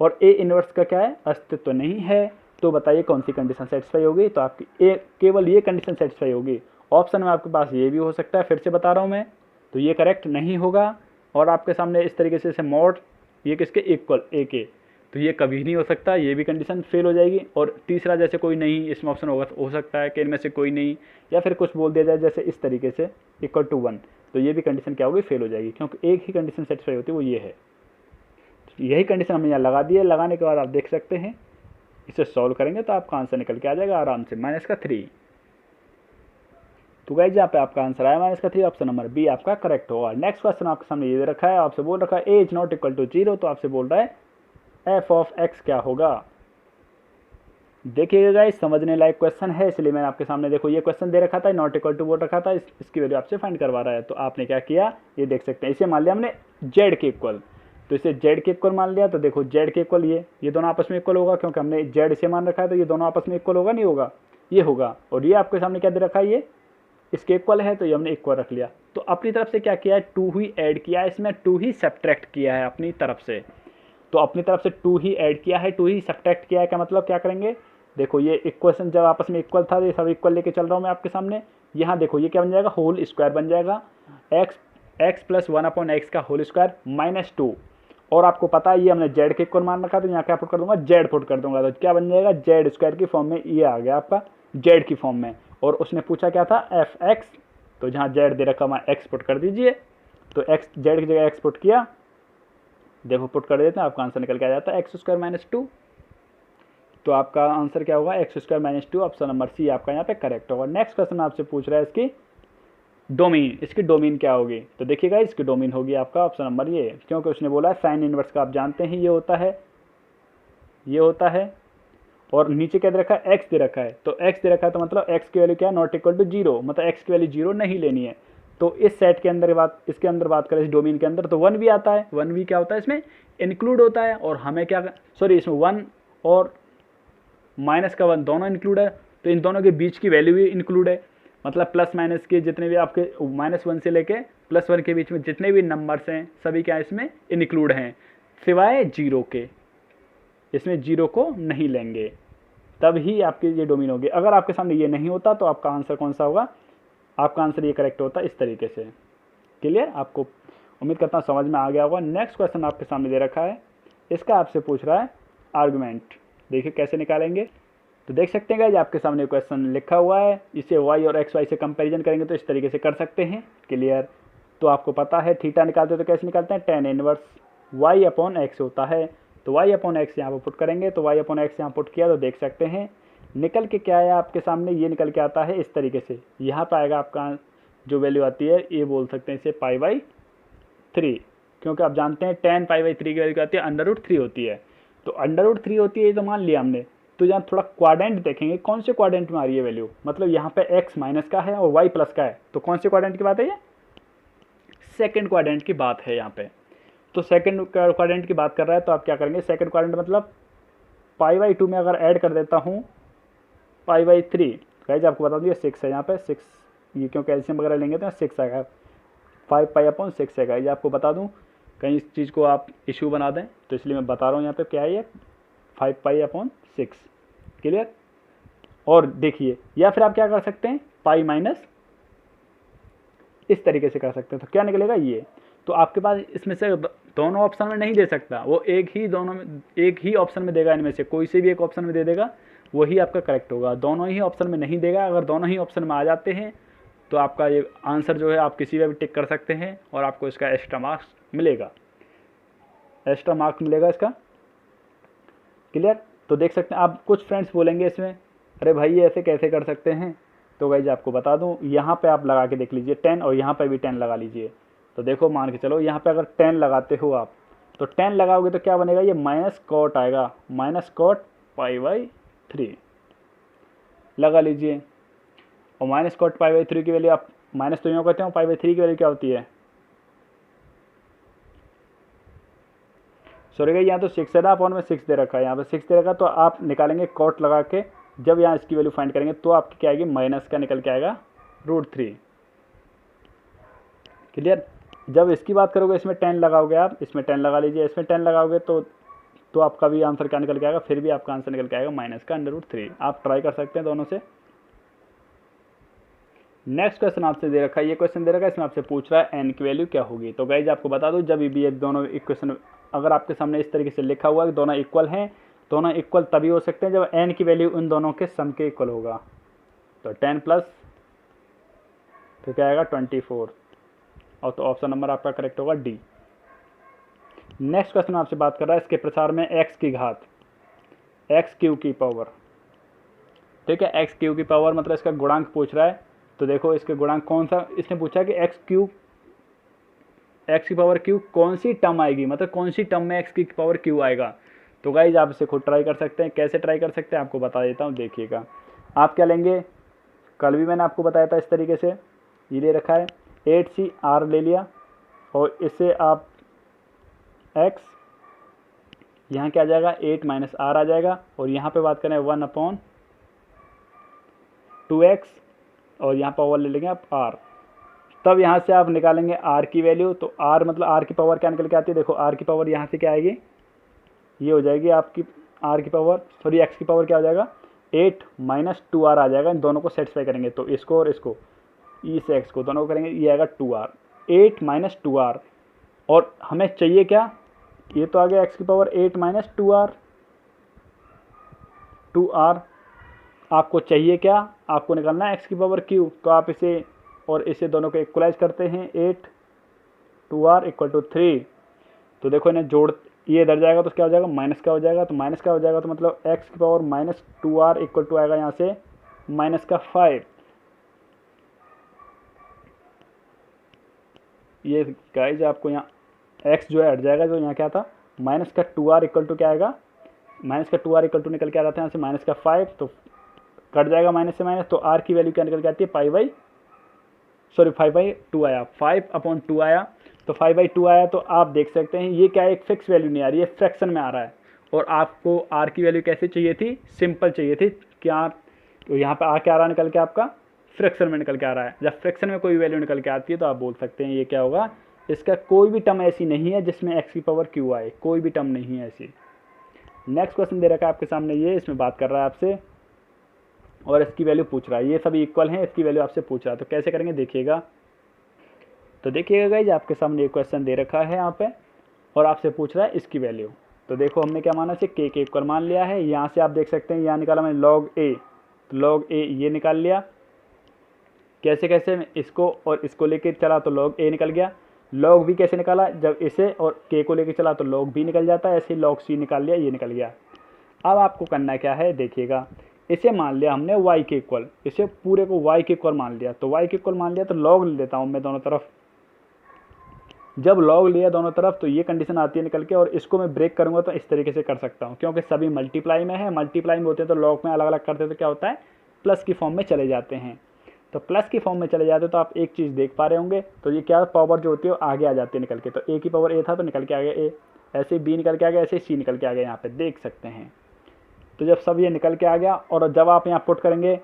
Speaker 1: और A इनवर्स का क्या है, अस्तित्व नहीं है। तो बताइए कौन सी कंडीशन सेटिस्फाई होगी। तो आपकी केवल ये कंडीशन सेटिस्फाई होगी। ऑप्शन में आपके पास ये भी हो सकता है, फिर से बता रहा हूँ मैं, तो ये करेक्ट नहीं होगा। और आपके सामने इस तरीके से मॉड ये किसके इक्वल, A के, तो ये कभी नहीं हो सकता, ये भी कंडीशन फेल हो जाएगी। और तीसरा जैसे कोई नहीं, इसमें ऑप्शन होगा, हो सकता है कि इनमें से कोई नहीं, या फिर कुछ बोल दिया जाए जैसे इस तरीके से इक्वल टू 1, तो ये भी कंडीशन क्या होगी, फेल हो जाएगी, क्योंकि एक ही कंडीशन सेटिस्फाई होती है, वो ये है। यही कंडीशन हमने यहाँ लगा दी है। लगाने के बाद आप देख सकते हैं, इसे सॉल्व करेंगे तो आपका आंसर निकल के आ जाएगा आराम से, -3। तो गाइस यहाँ पे आपका आंसर आया -3, ऑप्शन नंबर बी आपका करेक्ट होगा। नेक्स्ट क्वेश्चन आपके सामने ये दे रखा है, आपसे बोल रखा है A is not equal to 0, तो आपसे बोल रहा है f ऑफ x क्या होगा। देखिएगा गाइस, समझने लायक क्वेश्चन है, इसलिए मैंने आपके सामने, देखो ये क्वेश्चन दे रखा था, नॉट इक्वल टू बोल रखा था, इसकी वैल्यू आपसे फाइंड करवा रहा है। तो आपने क्या किया, ये देख सकते हैं, इसे मान लिया हमने z के इक्वल, तो इसे z के इक्वल मान लिया। तो देखो z के इक्वल ये दोनों आपस में इक्वल होगा, क्योंकि हमने z इसे मान रखा है, तो ये दोनों आपस में इक्वल होगा, नहीं होगा, ये होगा। और ये आपके सामने क्या दे रखा है, ये इसके इक्वल है, तो ये हमने इक्वल रख लिया। तो अपनी तरफ से क्या किया है, 2 ही ऐड किया है, इसमें 2 ही सब्ट्रैक्ट किया है अपनी तरफ से। तो अपनी तरफ से 2 ही ऐड किया है, 2 ही सब्ट्रैक्ट किया है, का मतलब क्या करेंगे, देखो ये इक्वेशन जब आपस में इक्वल था, ये सब इक्वल लेके चल रहा हूँ मैं आपके सामने। यहाँ देखो ये क्या बन जाएगा, होल स्क्वायर बन जाएगा, x प्लस 1/x का होल स्क्वायर -2। और आपको पता है ये हमने z के इक्वल मान रखा, तो यहाँ क्या पुट कर दूंगा, z पुट कर दूंगा। तो क्या बन जाएगा, z स्क्वायर की फॉर्म में ये आ गया आपका z की फॉर्म में। और उसने पूछा क्या था, fx, तो जहाँ z दे रखा वहाँ x पुट कर दीजिए। तो x z की जगह x पुट किया, देखो पुट कर देते हैं, आपका आंसर निकल के आ जाता है x² -2। तो आपका आंसर क्या होगा, x² - 2, ऑप्शन नंबर सी आपका यहाँ पे करेक्ट होगा। नेक्स्ट क्वेश्चन आपसे पूछ रहा है इसकी डोमेन, इसकी डोमेन क्या होगी, तो देखिएगा इसकी डोमेन होगी आपका ऑप्शन नंबर ये, क्योंकि उसने बोला है साइन इनवर्स का आप जानते हैं ये होता है और नीचे क्या दे रखा है, x दे रखा है, तो x दे रखा है तो मतलब x की वैल्यू क्या है, नॉट इक्वल टू 0, मतलब x की वैल्यू 0 नहीं लेनी है। तो इस सेट के अंदर इसके अंदर बात करें, इस डोमेन के अंदर, तो 1 भी आता है, 1 भी क्या होता है इसमें इंक्लूड होता है, और हमें क्या सॉरी इसमें 1 और -1 दोनों इंक्लूड है, तो इन दोनों के बीच की वैल्यू भी इंक्लूड है, मतलब प्लस माइनस के जितने भी आपके -1 से लेके +1 के बीच में जितने भी नंबर्स हैं सभी क्या इसमें इंक्लूड हैं, सिवाय 0 के, इसमें 0 को नहीं लेंगे, तब ही आपकी ये डोमेन होगी। अगर आपके सामने ये नहीं होता तो आपका आंसर कौन सा होगा, आपका आंसर ये करेक्ट होता इस तरीके से। क्लियर, आपको उम्मीद करता हूँ समझ में आ गया होगा। नेक्स्ट क्वेश्चन आपके सामने दे रखा है, इसका आपसे पूछ रहा है आर्गुमेंट, देखिए कैसे निकालेंगे। तो देख सकते हैं गाइस आपके सामने क्वेश्चन लिखा हुआ है, इसे y और xy से कंपैरिजन करेंगे तो इस तरीके से कर सकते हैं। क्लियर, तो आपको पता है थीटा निकालते तो कैसे निकालते हैं, tan इनवर्स y/x होता है, तो y/x यहाँ पर पुट करेंगे, तो y/x यहाँ पुट किया तो देख सकते हैं निकल के क्या आया आपके सामने, ये निकल के आता है इस तरीके से, यहाँ पर आएगा आपका जो वैल्यू आती है, ये बोल सकते हैं इसे π/3, क्योंकि आप जानते हैं tan π/3 की वैल्यू क्या आती है, √3 होती है, तो √3 होती है ये तो मान लिया हमने। तो यहाँ थोड़ा क्वाड्रेंट देखेंगे, कौन से क्वाड्रेंट में आ रही है वैल्यू, मतलब यहाँ पे x माइनस का है और y प्लस का है, तो कौन से क्वाड्रेंट की बात है, ये सेकंड क्वाड्रेंट की बात है यहाँ पे। तो सेकंड क्वाड्रेंट की बात कर रहा है, तो आप क्या करेंगे, सेकंड क्वाड्रेंट मतलब π/2 में अगर ऐड कर देता हूँ π/3, गाइस आपको बता दूँ ये 6 है, यहाँ पे 6, ये क्यों कैल्शियम वगैरह लेंगे तो 6 आएगा, 5π/6 है गाइस, आपको बता दूँ कहीं इस चीज़ को आप इशू बना दें, तो इसलिए मैं बता रहा हूँ यहाँ पे क्या है ये 5π/6। क्लियर, और देखिए या फिर आप क्या कर सकते हैं पाई माइनस, इस तरीके से कर सकते हैं, तो क्या निकलेगा ये। तो आपके पास इसमें से दोनों ऑप्शन में नहीं दे सकता, वो एक ही ऑप्शन में देगा, इनमें से कोई से भी एक ऑप्शन में दे देगा, वही आपका करेक्ट होगा। दोनों ही ऑप्शन में नहीं देगा, अगर दोनों ही ऑप्शन में आ जाते हैं तो आपका ये आंसर जो है आप किसी में भी टिक कर सकते हैं और आपको इसका एक्स्ट्रा मार्क्स मिलेगा, एक्स्ट्रा मार्क्स मिलेगा इसका। क्लियर, तो देख सकते हैं आप कुछ फ्रेंड्स बोलेंगे इसमें अरे भाई ये ऐसे कैसे कर सकते हैं, तो गाइस आपको बता दूं यहाँ पे आप लगा के देख लीजिए 10 और यहाँ पे भी 10 लगा लीजिए, तो देखो मान के चलो यहाँ पे अगर 10 लगाते हो आप, तो 10 लगाओगे तो क्या बनेगा, ये माइनस कॉट आएगा, -cot π/3 लगा लीजिए, और -cot π/3 की वैल्यू आप माइनस तो यूँ कहते हो, π/3 की वैल्यू क्या होती है, सॉरी गाइस यहाँ तो 6 है ना, अपॉन में 6 दे रखा है, यहाँ पे 6 दे रखा, तो आप निकालेंगे कॉट लगा के, जब यहाँ इसकी वैल्यू फाइंड करेंगे तो आपकी क्या आएगी, माइनस का निकल के आएगा √3। क्लियर, जब इसकी बात करोगे इसमें 10 लगाओगे आप, इसमें 10 लगा लीजिए, इसमें 10 लगाओगे तो आपका भी आंसर क्या निकल के आएगा, फिर भी आपका आंसर निकल के आएगा माइनस का √3। आप ट्राई कर सकते हैं दोनों से। नेक्स्ट क्वेश्चन आपसे दे रखा है, ये क्वेश्चन दे रखा है, इसमें आपसे पूछ रहा है एन की वैल्यू क्या होगी। तो गाइज आपको बता दूं, जब भी एक दोनों इक्वेशन अगर आपके सामने इस तरीके से लिखा हुआ है कि दोनों इक्वल हैं, दोनों इक्वल तभी हो सकते हैं जब एन की वैल्यू उन दोनों के सम के इक्वल होगा। तो 10 प्लस फिर क्या आएगा 24, और तो ऑप्शन नंबर आपका करेक्ट होगा डी। नेक्स्ट क्वेश्चन आपसे बात कर रहा है इसके प्रसार में x की घात, x³ की पावर, ठीक है, x³ की पावर मतलब इसका गुणांक पूछ रहा है। तो देखो इसके गुणांक कौन सा, इसने पूछा कि x³ x की पावर q कौन सी टर्म आएगी, मतलब कौन सी टर्म में x की पावर q आएगा। तो गाइज आप इसे खुद ट्राई कर सकते हैं, कैसे ट्राई कर सकते हैं आपको बता देता हूँ। देखिएगा आप क्या लेंगे, कल भी मैंने आपको बताया था इस तरीके से, ये ले रखा है 8c(r) ले लिया, और इससे आप x यहाँ क्या आ जाएगा 8 - r आ जाएगा, और यहाँ पे बात करें 1/2x, और यहाँ पावर ले लेंगे आप r। तब यहाँ से आप निकालेंगे r की वैल्यू, तो r मतलब r की पावर क्या निकल के आती है, देखो r की पावर यहाँ से क्या आएगी, ये हो जाएगी आपकी r की पावर, सॉरी x की पावर क्या हो जाएगा 8 - 2r आ जाएगा। इन दोनों को सेटिस्फाई करेंगे तो इसको और इसको, e से x को दोनों को करेंगे, ये आएगा 2r, 8 - 2r, और हमें चाहिए क्या, ये तो आ गया x की पावर 8 - 2r, आपको चाहिए क्या, आपको निकालना है x की पावर q। तो आप इसे और इसे दोनों को इक्वलाइज करते हैं, 8 2r = 3। तो देखो इन्हें ये इधर जाएगा तो क्या हो जाएगा, माइनस का हो जाएगा, तो माइनस का हो जाएगा तो मतलब एक्स की power minus 2r equal to आएगा यहाँ से माइनस का 5। ये गाइज आपको यहाँ एक्स जो है हट जाएगा, जो यहाँ क्या था माइनस का 2r इक्वल टू क्या आएगा, माइनस का 2r इक्वल टू निकल के आ जाता है यहाँ से माइनस का 5, तो कट जाएगा माइनस से माइनस, तो r की वैल्यू क्या निकल के आती है 5/2 आया, 5/2 आया, तो 5/2 आया। तो आप देख सकते हैं ये क्या है, एक फिक्स वैल्यू नहीं आ रही है, फ्रैक्शन में आ रहा है। और आपको r की वैल्यू कैसे चाहिए थी, सिंपल चाहिए थी क्या, तो यहाँ पर क्या आ रहा निकल के आपका फ्रैक्शन में निकल के आ रहा है। जब फ्रैक्शन में कोई वैल्यू निकल के आती है तो आप बोल सकते हैं ये क्या होगा, इसका कोई भी टर्म ऐसी नहीं है जिसमें x की पावर q आए, कोई भी टर्म नहीं है ऐसी। नेक्स्ट क्वेश्चन दे रखा है आपके सामने, ये इसमें बात कर रहा है आपसे और इसकी वैल्यू पूछ रहा है, ये सभी इक्वल हैं, इसकी वैल्यू आपसे पूछ रहा है, तो कैसे करेंगे देखिएगा। तो देखिएगा गाइज आपके सामने एक क्वेश्चन दे रखा है यहाँ पे और आपसे पूछ रहा है इसकी वैल्यू। तो देखो हमने क्या माना से के इक्वल मान लिया है, यहाँ से आप देख सकते हैं यहाँ निकाला मैंने log a, तो log a ये निकाल लिया, कैसे कैसे इसको और इसको लेके चला तो log a निकल गया। log b कैसे निकाला, जब इसे और k को लेके चला तो log b निकल जाता है, ऐसे log c निकाल लिया, ये निकल गया। अब आपको करना क्या है देखिएगा, इसे मान लिया हमने y के इक्वल, इसे पूरे को y के इक्वल मान लिया, तो y के इक्वल मान लिया तो log ले लेता हूँ मैं दोनों तरफ। जब log लिया दोनों तरफ तो ये कंडीशन आती है निकल के, और इसको मैं ब्रेक करूँगा तो इस तरीके से कर सकता हूँ, क्योंकि सभी मल्टीप्लाई में है, मल्टीप्लाई में होते हैं तो log में अलग अलग करते तो क्या होता है प्लस की फॉर्म में चले जाते हैं। तो प्लस की फॉर्म में चले जाते तो आप एक चीज़ देख पा रहे होंगे, तो ये क्या पावर जो होती है वो आगे आ जाती है निकल के, तो a की पावर a था तो निकल के आ गया a, ऐसे b निकल के आ गया, ऐसे c निकल के आ गया, यहाँ पे देख सकते हैं। तो जब सब ये निकल के आ गया और जब आप यहाँ पुट करेंगे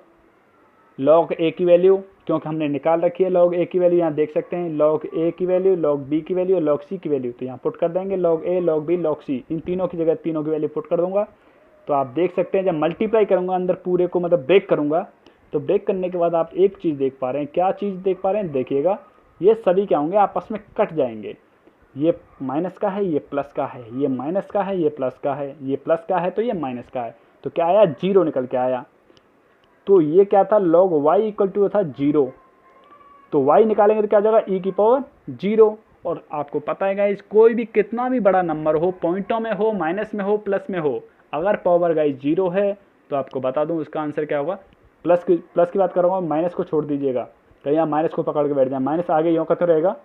Speaker 1: log a की वैल्यू, क्योंकि हमने निकाल रखी है log a की वैल्यू, यहाँ देख सकते हैं log a की वैल्यू, log b की वैल्यू और log c की वैल्यू, तो यहाँ पुट कर देंगे log a, log b, log c, इन तीनों की जगह तीनों की वैल्यू पुट कर दूंगा। तो आप देख सकते हैं जब मल्टीप्लाई करूँगा अंदर पूरे को, मतलब ब्रेक करूँगा, तो ब्रेक करने के बाद आप एक चीज़ देख पा रहे हैं, क्या चीज़ देख पा रहे हैं देखिएगा, ये सभी क्या होंगे आपस में कट जाएंगे, ये माइनस का है, ये प्लस का है, ये माइनस का है, ये प्लस का है, ये प्लस का है तो ये माइनस का है, तो क्या आया 0 निकल के आया। तो ये क्या था log y इक्वल टू था 0, तो y निकालेंगे तो क्या हो जाएगा e की पावर 0। और आपको पता है गाइज कोई भी कितना भी बड़ा नंबर हो, पॉइंटों में हो, माइनस में हो, प्लस में हो, अगर पावर गाइज 0 है तो आपको बता दूं उसका आंसर क्या होगा, प्लस की बात कर रहा हूँ, माइनस को छोड़ दीजिएगा, कहीं आप माइनस को पकड़ के बैठ जाए, माइनस आगे यूँ करते रहेगा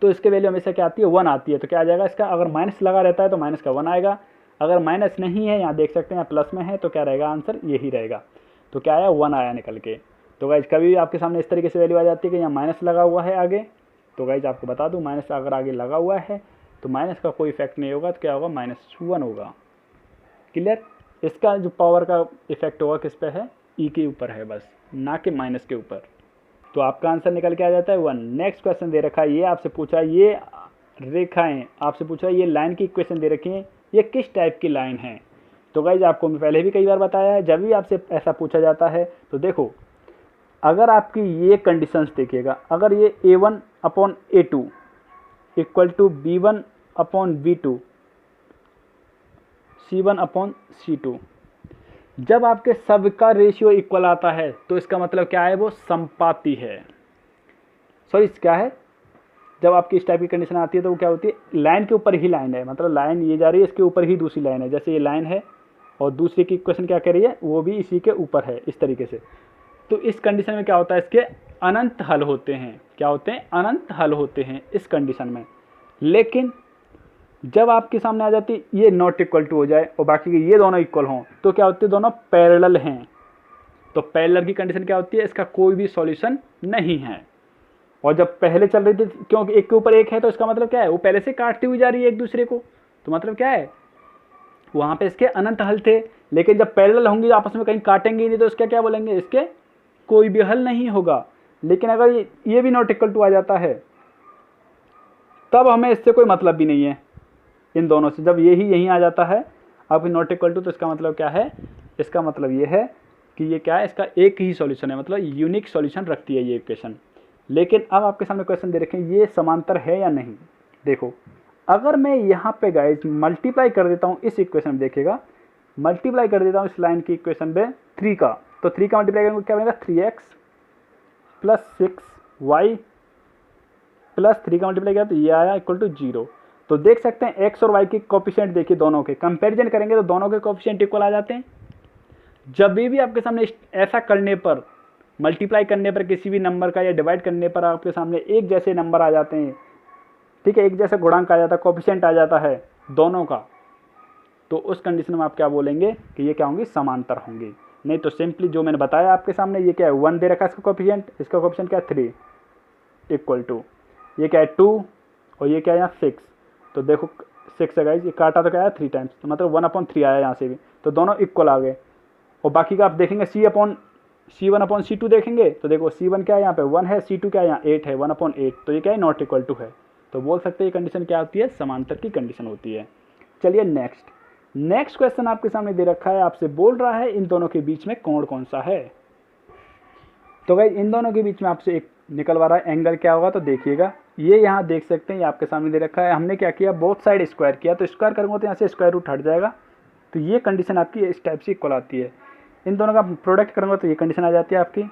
Speaker 1: तो इसके वैल्यू हमेशा क्या आती है 1 आती है, तो क्या आ जाएगा इसका, अगर माइनस लगा रहता है तो माइनस का 1 आएगा, अगर माइनस नहीं है यहाँ देख सकते हैं प्लस में है तो क्या रहेगा आंसर यही रहेगा, तो क्या आया 1 आया निकल के। तो गाइज कभी भी आपके सामने इस तरीके से वैल्यू आ जाती है कि यहाँ माइनस लगा हुआ है आगे, तो गाइज आपको बता दूँ माइनस अगर आगे लगा हुआ है तो माइनस का कोई इफेक्ट नहीं होगा, तो क्या होगा -1 होगा। क्लियर, इसका जो पावर का इफेक्ट होगा किस पे है, ई के ऊपर है बस, ना कि माइनस के ऊपर, तो आपका आंसर निकल के आ जाता है 1। नेक्स्ट क्वेश्चन दे रखा है, ये आपसे पूछा ये रेखाएं, आपसे पूछा ये लाइन की इक्वेशन दे रखी है, ये किस टाइप की लाइन है। तो गाइज आपको मैं पहले भी कई बार बताया है, जब भी आपसे ऐसा पूछा जाता है तो देखो अगर आपकी ये कंडीशंस देखिएगा, अगर ये a1/a2 equal to b1/b2 c1/c2, जब आपके सब का रेशियो इक्वल आता है तो इसका मतलब क्या है, वो समपाती है। सॉरी क्या है, जब आपकी इस टाइप की कंडीशन आती है तो वो क्या होती है, लाइन के ऊपर ही लाइन है, मतलब लाइन ये जा रही है इसके ऊपर ही दूसरी लाइन है, जैसे ये लाइन है और दूसरी की इक्वेशन क्या कह रही है वो भी इसी के ऊपर है इस तरीके से। तो इस कंडीशन में क्या होता है, इसके अनंत हल होते हैं, क्या होते हैं, अनंत हल होते हैं इस कंडीशन में। लेकिन जब आपके सामने आ जाती ये नॉट इक्वल टू हो जाए और बाकी के ये दोनों इक्वल हों तो क्या होते हैं, दोनों पैरेलल हैं, तो पैरेलल की कंडीशन क्या होती है, इसका कोई भी सॉल्यूशन नहीं है। और जब पहले चल रही थी, क्योंकि एक के ऊपर एक है तो इसका मतलब क्या है, वो पहले से काटती हुई जा रही है एक दूसरे को, तो मतलब क्या है वहाँ पे इसके अनंत हल थे। लेकिन जब पैरेलल होंगी आपस में कहीं काटेंगे नहीं तो इसका क्या बोलेंगे, इसके कोई भी हल नहीं होगा। लेकिन अगर ये भी नॉट इक्वल टू आ जाता है तब हमें इससे कोई मतलब भी नहीं है इन दोनों से, जब यही आ जाता है आपकी नॉट इक्वल टू, तो इसका मतलब क्या है, इसका मतलब ये है कि ये क्या है, इसका एक ही सॉल्यूशन है, मतलब यूनिक सॉल्यूशन रखती है ये इक्वेशन। लेकिन अब आपके सामने क्वेश्चन दे रखें ये समांतर है या नहीं। देखो अगर मैं यहाँ पे गाइज मल्टीप्लाई कर देता हूँ इस इक्वेशन में, देखिएगा मल्टीप्लाई कर देता हूँ इस लाइन की इक्वेशन पे 3 का, तो 3 का मल्टीप्लाई करेंगे क्या बनेगा 3x + 6y + 3 का मल्टीप्लाई किया तो ये आया इक्वल टू 0। तो देख सकते हैं एक्स और वाई के कोफिशिएंट देखिए, दोनों के कंपैरिजन करेंगे तो दोनों के कोफिशिएंट इक्वल आ जाते हैं। जब भी आपके सामने ऐसा करने पर, मल्टीप्लाई करने पर किसी भी नंबर का या डिवाइड करने पर आपके सामने एक जैसे नंबर आ जाते हैं, ठीक है, एक जैसा गुणांक आ जाता है, कोफिशिएंट आ जाता है दोनों का, तो उस कंडीशन में आप क्या बोलेंगे कि ये क्या होंगे, समांतर होंगे। नहीं तो सिंपली जो मैंने बताया आपके सामने, ये क्या है 1 दे रखा है इसका कोफिशिएंट, इसका कोफिशिएंट क्या है 3 इक्वल टू, ये क्या है 2 और ये क्या है यहाँ 6, तो देखो 6 है गाइस, ये काटा तो क्या है 3 टाइम्स, तो मतलब 1/3 आया यहाँ से भी, तो दोनों इक्वल आ गए। और बाकी का आप देखेंगे C1/C2 देखेंगे तो देखो C1 क्या है यहाँ पे 1 है, C2 क्या है यहाँ 8 है, 1/8, तो ये क्या है नॉट इक्वल टू है। तो बोल सकते हैं ये कंडीशन क्या होती है, समांतर की कंडीशन होती है। चलिए नेक्स्ट क्वेश्चन आपके सामने दे रखा है, आपसे बोल रहा है इन दोनों के बीच में कोण कौन सा है। तो भाई इन दोनों के बीच में आपसे एक निकलवा रहा है, एंगल क्या होगा, तो देखिएगा ये यहाँ देख सकते हैं, ये आपके सामने दे रखा है। हमने क्या किया, बोथ साइड स्क्वायर किया, तो स्क्वायर करूँगा तो यहाँ से स्क्वायर रूट हट जाएगा, तो ये कंडीशन आपकी इस टाइप से इक्वल आती है। इन दोनों का प्रोडक्ट करूँगा तो ये कंडीशन आ जाती है आपकी।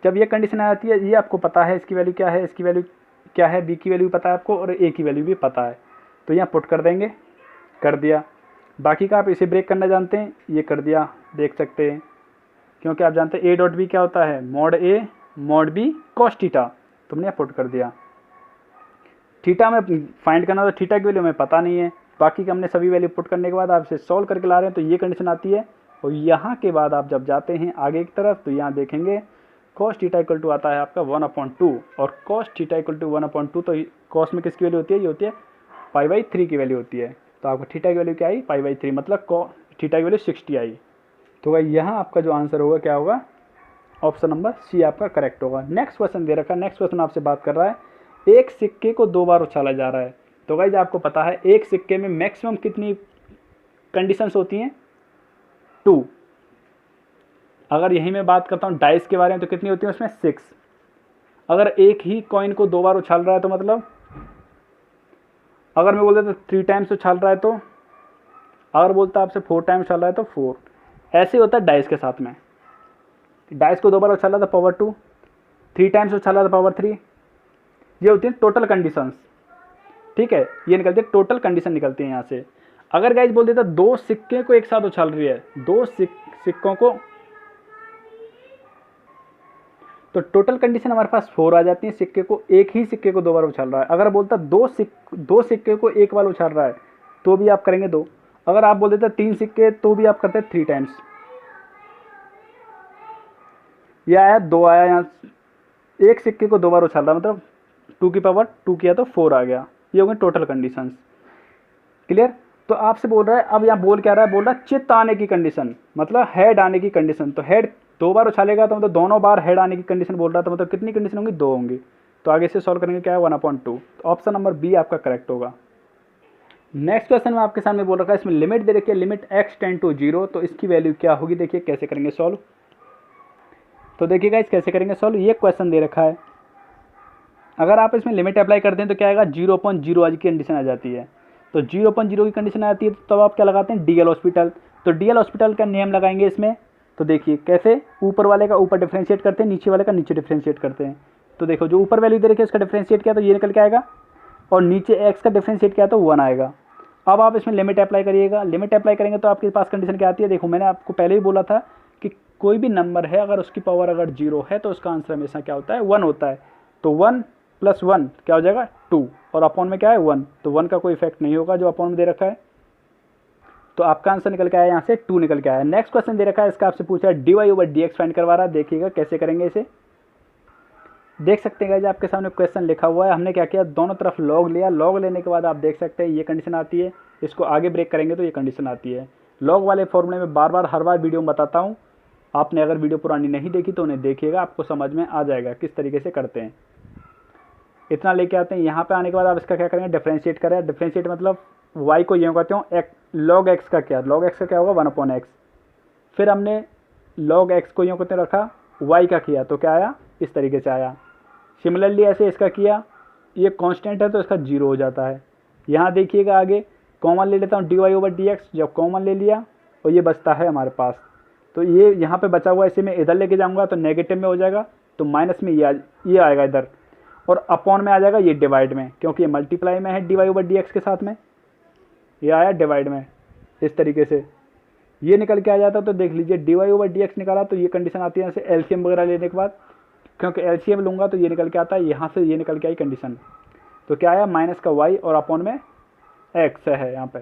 Speaker 1: जब ये कंडीशन आ जाती है, ये आपको पता है इसकी वैल्यू क्या है, इसकी वैल्यू क्या है, बी की वैल्यू पता है आपको और ए की वैल्यू भी पता है, तो यहाँ पुट कर देंगे, कर दिया। बाकी का आप इसे ब्रेक करना जानते हैं, ये कर दिया, देख सकते हैं, क्योंकि आप जानते हैं ए डॉट बी क्या होता है, mod A mod B cos theta, तो हमने पुट कर दिया। थीटा में फाइंड करना, तो थीटा की वैल्यू हमें पता नहीं है, बाकी का हमने सभी वैल्यू पुट करने के बाद आप इसे सॉल्व करके ला रहे हैं, तो ये कंडीशन आती है। और यहाँ के बाद आप जब जाते हैं आगे की तरफ, तो यहाँ देखेंगे कॉस थीटा इक्वल टू आता है आपका 1/2, और कॉस थीटा इक्वल टू 1/2, तो कॉस में किसकी वैल्यू होती है, ये होती है π/3 की वैल्यू होती है, तो आपको थीटा की वैल्यू क्या आई, π/3, मतलब थीटा की वैल्यू 60 आई। तो भाई यहाँ आपका जो आंसर होगा क्या होगा, ऑप्शन नंबर सी आपका करेक्ट होगा। नेक्स्ट क्वेश्चन दे रखा है, नेक्स्ट क्वेश्चन आपसे बात कर रहा है एक सिक्के को 2 बार उछाला जा रहा है। तो गाइज आपको पता है एक सिक्के में मैक्सिमम कितनी कंडीशंस होती हैं, 2। अगर यही मैं बात करता हूँ डाइस के बारे में, तो कितनी होती है उसमें 6। अगर एक ही कॉइन को 2 बार उछाल रहा है तो मतलब, अगर मैं बोल देता 3 टाइम्स उछाल रहा है, तो अगर बोलता आपसे 4 टाइम्स उछाल रहा है तो 4। ऐसे होता है डाइस के साथ में, डाइस को 2 बार उछाला था पावर 2, 3 टाइम्स उछाला था पावर 3, ये होती है टोटल कंडीशंस, ठीक है, ये निकलती है टोटल कंडीशन निकलती है यहाँ से। अगर गाइस बोल देता 2 सिक्के को एक साथ उछाल रही है, 2 सिक्कों को, तो टोटल कंडीशन हमारे पास 4 आ जाती है। सिक्के को, एक ही सिक्के को 2 बार उछाल रहा है। अगर बोलता 2 सिक्के को एक बार उछाल रहा है तो भी आप करेंगे 2। अगर आप बोल देते 3 सिक्के तो भी आप करते 3 टाइम्स। यह आया 2 आया, यहाँ एक सिक्के को 2 बार उछाल रहा है, मतलब 2 की पावर 2 किया तो 4 आ गया। ये हो गए टोटल कंडीशंस, क्लियर। तो आपसे बोल रहा है, अब यहाँ बोल क्या रहा है, बोल रहा है चित्त आने की कंडीशन, मतलब हेड आने की कंडीशन। तो हेड 2 बार उछालेगा तो मतलब दोनों बार हेड आने की कंडीशन बोल रहा था, मतलब कितनी कंडीशन होंगी, 2 होंगी। तो आगे से सॉल्व करेंगे, क्या है 1/2, तो ऑप्शन नंबर बी आपका करेक्ट होगा। नेक्स्ट क्वेश्चन में आपके सामने बोल रखा है, इसमें लिमिट दे रखी है, लिमिट x टेंड टू 0, तो इसकी वैल्यू क्या होगी, देखिए कैसे करेंगे सॉल्व। तो देखिएगा इस कैसे करेंगे सॉल्व, ये क्वेश्चन दे रखा है। अगर आप इसमें लिमिट अप्लाई करते हैं तो क्या आएगा, 0/0 आज की कंडीशन आ जाती है। तो 0/0 की कंडीशन आती है, तो तब आप क्या लगाते हैं, डीएल हॉस्पिटल। तो डीएल हॉस्पिटल का नियम लगाएंगे इसमें। तो देखिए कैसे, ऊपर वाले का ऊपर डिफ्रेंशिएट करते हैं, नीचे वाले का नीचे डिफ्रेंशिएट करते हैं। तो देखो जो ऊपर वैल्यू दे रखी है उसका डिफ्रेंशिएट किया तो ये निकल के आएगा, और नीचे एक्स का डिफ्रेंशिएट किया तो 1 आएगा। अब आप इसमें लिमिट अप्लाई करिएगा। लिमिट अप्लाई करेंगे तो आपके पास कंडीशन क्या आती है, देखो मैंने आपको पहले ही बोला था कि कोई भी नंबर है अगर उसकी पावर अगर 0 है तो उसका आंसर हमेशा क्या होता है, 1 होता है। तो 1 + 1 क्या हो जाएगा, 2, और अपॉन में क्या है 1, तो 1 का कोई इफेक्ट नहीं होगा जो अपॉन में दे रखा है। तो आपका आंसर निकल के आया, यहाँ से 2 निकल के आया। नेक्स्ट क्वेश्चन दे रखा है, इसका आपसे पूछा है dy/dx फाइंड करवा रहा है। देखिएगा कैसे करेंगे इसे, देख सकते हैं आपके सामने क्वेश्चन लिखा हुआ है। हमने क्या किया, दोनों तरफ लॉग लिया। लॉग लेने के बाद आप देख सकते हैं ये कंडीशन आती है, इसको आगे ब्रेक करेंगे तो ये कंडीशन आती है। लॉग वाले फॉर्मूले में हर बार वीडियो में बताता हूँ, आपने अगर वीडियो पुरानी नहीं देखी तो उन्हें देखिएगा, आपको समझ में आ जाएगा किस तरीके से करते हैं। इतना लेके आते हैं, यहाँ पे आने के बाद आप इसका क्या करेंगे, डिफ्रेंशिएट करें। डिफ्रेंशिएट मतलब y को यूँ कहते हो log x का क्या, log x का क्या होगा 1/x। फिर हमने log x को यूँ कहते रखा, y का किया तो क्या आया, इस तरीके से आया। सिमिलरली ऐसे इसका किया, ये कांस्टेंट है तो इसका 0 हो जाता है। यहाँ देखिएगा आगे कॉमन ले लेता हूँ dy/dx, जब कॉमन ले लिया और ये बचता है हमारे पास, तो ये यहाँ पे बचा हुआ इसे मैं इधर लेके जाऊँगा तो नेगेटिव में हो जाएगा, तो माइनस में ये आएगा इधर, और अपॉन में आ जाएगा ये डिवाइड में, क्योंकि ये मल्टीप्लाई में है dy ओवर dx के साथ में, ये आया डिवाइड में। इस तरीके से ये निकल के आ जाता। तो देख लीजिए dy ओवर dx निकाला, तो ये कंडीशन आती है यहाँ से एलसीएम वगैरह लेने के बाद, क्योंकि एलसीएम लूँगा तो ये निकल के आता है, यहाँ से ये निकल के आई कंडीशन। तो क्या आया, माइनस का y और अपॉन में x है यहाँ पे।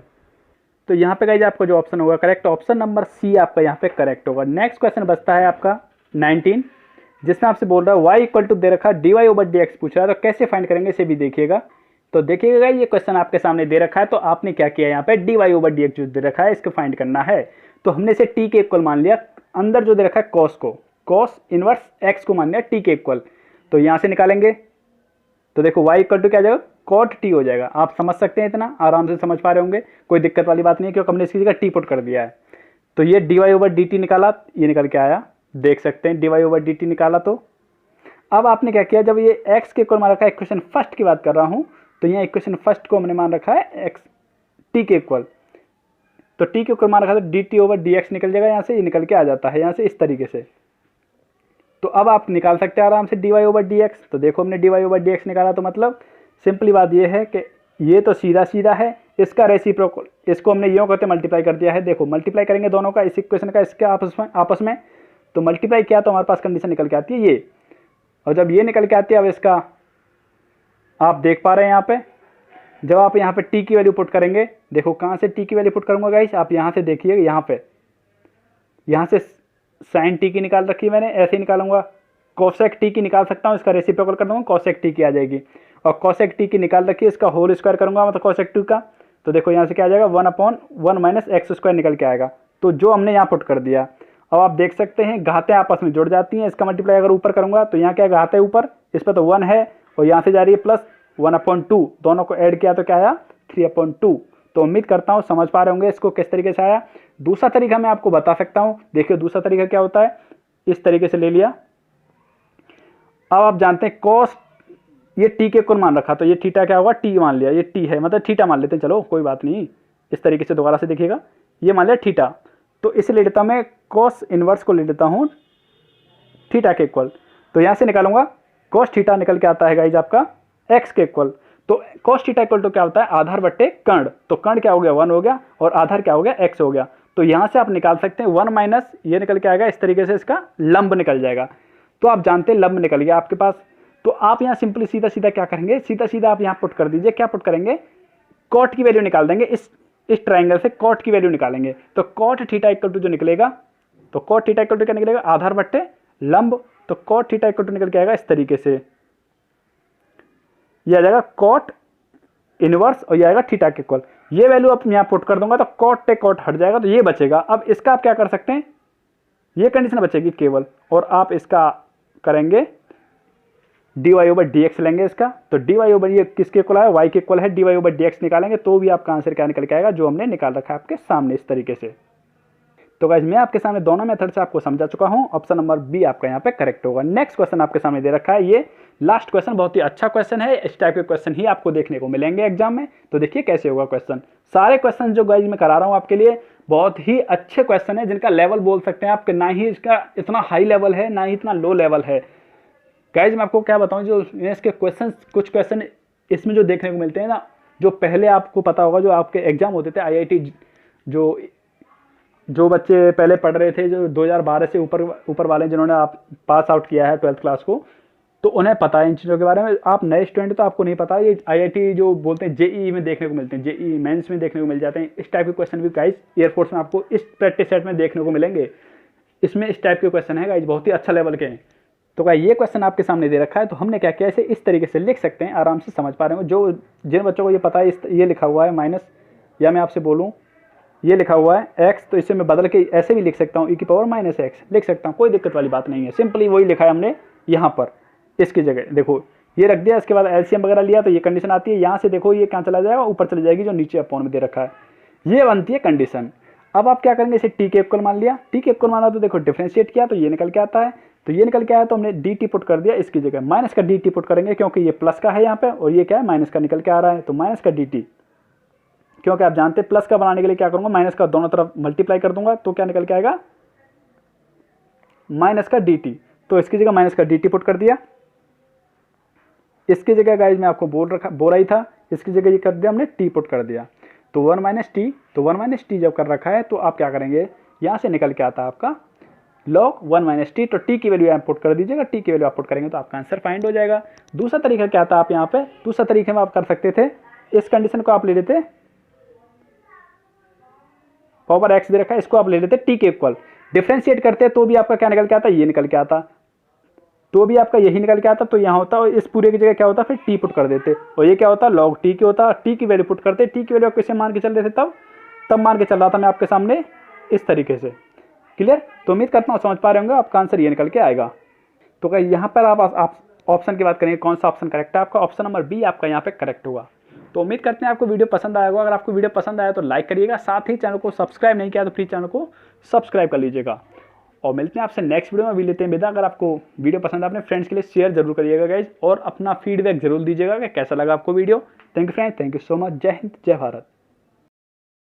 Speaker 1: तो यहाँ पे गाइस आपका जो ऑप्शन होगा करेक्ट, ऑप्शन नंबर सी आपका यहाँ पे करेक्ट होगा। नेक्स्ट क्वेश्चन बचता है आपका 19, जिसमें आपसे बोल रहा है y इक्वल टू दे रखा dy ओवर dx पूछ रहा है, तो कैसे फाइंड करेंगे इसे भी देखिएगा। तो देखिएगा ये क्वेश्चन आपके सामने दे रखा है, तो आपने क्या किया यहाँ पे dy ओवर dx जो दे रखा है इसको फाइंड करना है। तो हमने इसे t के इक्वल मान लिया, अंदर जो दे रखा है cos को, cos इनवर्स x को मान लिया t के इक्वल। तो यहाँ से निकालेंगे तो देखो y इक्वल टू क्या जाएगा, cot t हो जाएगा। आप समझ सकते हैं, इतना आराम से समझ पा रहे होंगे, कोई दिक्कत वाली बात नहीं है, क्योंकि हमने इसकी जगह t पुट कर दिया है। तो ये dy ओवर dt निकाला, ये निकल के आया, देख सकते हैं dy ओवर dt निकाला। तो अब आपने क्या किया, जब ये x के इक्वल मान रखा है, इक्वेशन फर्स्ट की बात कर रहा हूँ, तो यहाँ इक्वेशन फर्स्ट को हमने मान रखा है x t के इक्वल, तो t के इक्वल मान रखा है dt ओवर dx निकल जाएगा, यहाँ से ये निकल के आ जाता है यहाँ से इस तरीके से। तो अब आप निकाल सकते हैं आराम से dy ओवर dx। तो देखो हमने dy ओवर dx निकाला, तो मतलब सिंपली बात ये है कि ये तो सीधा सीधा है, इसका रेसिप्रोकल, इसको हमने यूँ करते मल्टीप्लाई कर दिया है। देखो मल्टीप्लाई करेंगे दोनों का, इस इक्वेशन का इसके आपस में तो मल्टीप्लाई किया तो हमारे पास कंडीशन निकल के आती है ये, और जब ये निकल के आती है, अब इसका आप देख पा रहे हैं यहाँ पे, जब आप यहाँ पे t की वैल्यू पुट करेंगे, देखो कहाँ से t की वैल्यू पुट करूँगा गाइस, आप यहाँ से देखिए, यहाँ से साइन t की निकाल रखी है मैंने, ऐसे ही निकालूंगा। कोसेक t की निकाल सकता हूँ, इसका रेसिप्रोकल कर दूँगा, कोसेक t की आ जाएगी। और कोसेक t की निकाल रखी है, इसका होल स्क्वायर करूँगा, मतलब कोसेक 2 का, तो देखो यहाँ से क्या आ जाएगा, 1/1 माइनस एक्स स्क्वायर निकल के आएगा। तो जो हमने यहाँ पुट कर दिया, अब आप देख सकते हैं घातें आपस में जुड़ जाती हैं। इसका मल्टीप्लाई अगर ऊपर करूँगा तो यहाँ क्या घात है ऊपर, इस पर तो 1 है, और यहाँ से जा रही है प्लस 1/2, दोनों को ऐड किया तो क्या आया 3/2। तो उम्मीद करता हूँ समझ पा रहे होंगे इसको किस तरीके से आया। दूसरा तरीका मैं आपको बता सकता हूँ, देखिए दूसरा तरीका क्या होता है, इस तरीके से ले लिया। अब आप जानते हैं कॉस, ये टी के इक्वल मान रखा, तो ये थीटा क्या होगा, टी मान लिया, ये टी है मतलब थीटा मान लेते हैं, चलो कोई बात नहीं। इस तरीके से दोबारा से देखिएगा, ये मान लिया थीटा, तो इसे ले लेता मैं कॉस इनवर्स को ले लेता हूँ थीटा के इक्वल। तो यहाँ से निकालूंगा कॉस थीटा, निकल के आता है गाइज आपका एक्स के इक्वल। तो कॉस थीटा इक्वल तो क्या होता है, आधार बट्टे कर्ण, तो कर्ण क्या हो गया 1 हो गया, और आधार क्या हो गया एक्स हो गया। तो यहाँ से आप निकाल सकते हैं 1 माइनस ये निकल के आएगा, इस तरीके से इसका लंब निकल जाएगा। तो आप जानते हैं लंब निकल गया आपके पास। तो आप यहाँ सिंपली सीधा सीधा क्या करेंगे, सीधा सीधा आप यहाँ पुट कर दीजिए, क्या पुट करेंगे, कॉट की वैल्यू निकाल देंगे, इस ट्राइंगल से कॉट की वैल्यू निकालेंगे। तो कॉट थीटा इक्वल टू जो निकलेगा, तो कॉट थीटा इक्वल टू क्या निकलेगा, आधार बट्टे लंब, तो कॉट थीटा इक्वल टू निकल के आएगा इस तरीके से, ये आ जाएगा कॉट इनवर्स और ये आएगा थीटा के इक्वल। ये वैल्यू आप यहाँ पुट कर दूंगा तो कॉट टे कॉट हट जाएगा, तो ये बचेगा। अब इसका आप क्या कर सकते हैं, ये कंडीशन बचेगी केवल, और आप इसका करेंगे dy ओवर dx लेंगे इसका। तो dy ओवर ये किसके इक्वल है, y के इक्वल है, dy ओवर dx निकालेंगे तो भी आपका आंसर क्या निकल के आएगा, जो हमने निकाल रखा है आपके सामने इस तरीके से। तो गाइस मैं आपके सामने दोनों मेथड से आपको समझा चुका हूं, ऑप्शन नंबर बी आपका यहाँ पे करेक्ट होगा। नेक्स्ट क्वेश्चन आपके सामने दे रखा है, ये लास्ट क्वेश्चन बहुत ही अच्छा क्वेश्चन है, इस टाइप के क्वेश्चन ही आपको देखने को मिलेंगे एग्जाम में। तो देखिए कैसे होगा क्वेश्चन, सारे क्वेश्चन जो गाइस मैं करा रहा हूँ आपके लिए बहुत ही अच्छे क्वेश्चन है, जिनका लेवल बोल सकते हैं आपके, ना ही इसका इतना हाई लेवल है ना ही इतना लो लेवल है। गाइज मैं आपको क्या बताऊं, जो इसके क्वेश्चन, कुछ क्वेश्चन इसमें जो देखने को मिलते हैं ना, जो पहले आपको पता होगा जो आपके एग्जाम होते थे आईआईटी, जो बच्चे पहले पढ़ रहे थे, जो 2012 से ऊपर वाले जिन्होंने आप पास आउट किया है 12th क्लास को, तो उन्हें पता है इन चीज़ों के बारे में। आप नए स्टूडेंट तो आपको नहीं पता, ये आईआईटी जो बोलते हैं जेईई में देखने को मिलते हैं, जेईई मेंस में देखने को मिल जाते हैं। इस टाइप के क्वेश्चन भी गाइज एयरफोर्स में आपको इस प्रैक्टिस सेट में देखने को मिलेंगे। इसमें इस टाइप के क्वेश्चन है गाइज, बहुत ही अच्छा लेवल के हैं। तो क्या ये क्वेश्चन आपके सामने दे रखा है, तो हमने क्या किया, इसे इस तरीके से लिख सकते हैं, आराम से समझ पा रहे हो। जो जिन बच्चों को ये पता है, ये लिखा हुआ है माइनस, या मैं आपसे बोलूँ ये लिखा हुआ है x, तो इसे मैं बदल के ऐसे भी लिख सकता हूँ, e की पावर माइनस एक्स लिख सकता हूँ, कोई दिक्कत वाली बात नहीं है। सिंपली वही लिखा है हमने यहाँ पर, इसकी जगह देखो ये रख दिया, इसके बाद एलसीएम वगैरह लिया तो ये कंडीशन आती है। यहाँ से देखो ये कहाँ चला जाएगा, ऊपर चली जाएगी, जो नीचे अपॉन में दे रखा है, ये बनती है कंडीशन। अब आप क्या करेंगे, इसे टी के इक्वल मान लिया, टी के इक्वल माना तो देखो डिफ्रेंशिएट किया तो ये निकल के आता है, तो ये निकल के आया तो हमने डी टी पुट कर दिया, इसकी जगह माइनस का डी टी पुट करेंगे, क्योंकि ये प्लस का है यहाँ पे और ये क्या है माइनस का निकल के आ रहा है, तो माइनस का डी टी, क्योंकि आप जानते हैं प्लस का बनाने के लिए क्या करूँगा, माइनस का दोनों तरफ मल्टीप्लाई कर दूंगा, तो क्या निकल के आएगा माइनस का डी टी। तो इसकी जगह माइनस का डी टी पुट कर दिया, इसकी जगह गाइज मैं आपको बोल रही था, इसकी जगह ये कर दिया हमने टी पुट कर दिया, तो 1 माइनस टी, तो 1 माइनस टी जब कर रखा है तो आप क्या करेंगे, यहाँ से निकल के आता है आपका log 1 माइनस टी, तो टी की वैल्यू यहाँ पुट कर दीजिएगा, टी की वैल्यू आप पुट करेंगे तो आपका आंसर फाइंड हो जाएगा। दूसरा तरीका क्या था आप यहाँ पे, दूसरा तरीके में आप कर सकते थे, इस कंडीशन को आप ले लेते, पावर एक्स दे रखा है, इसको आप ले लेते टी के इक्वल, डिफ्रेंशिएट करते तो भी आपका क्या निकल के आता, ये निकल के आता, तो भी आपका यही निकल के आता, तो यहाँ होता और इस पूरे की जगह क्या होता, फिर टी पुट कर देते, और ये क्या होता लॉग टी के होता, टी की वैल्यू पुट करते, टी की वैल्यू कैसे मान के चल रहे थे, तब मान के चल रहा था मैं आपके सामने इस तरीके से। क्लियर? तो उम्मीद करता हूँ समझ पा रहे होंगे, आपका आंसर ये निकल के आएगा। तो क्या यहाँ पर आप ऑप्शन की बात करेंगे, कौन सा ऑप्शन करेक्ट है आपका, ऑप्शन नंबर बी आपका यहाँ पे करेक्ट होगा। तो उम्मीद करते हैं आपको वीडियो पसंद आएगा। अगर आपको वीडियो पसंद आया तो लाइक करिएगा, साथ ही चैनल को सब्सक्राइब नहीं किया तो प्लीज़ चैनल को सब्सक्राइब कर लीजिएगा। और मिलते हैं आपसे नेक्स्ट वीडियो में, भी लेते हैं विदा। अगर आपको वीडियो पसंद है अपने फ्रेंड्स के लिए शेयर जरूर करिएगा गाइज, और अपना फीडबैक जरूर दीजिएगा कि कैसा लगा आपको video. Thank you friends, thank you so much. जय हिंद, जय भारत।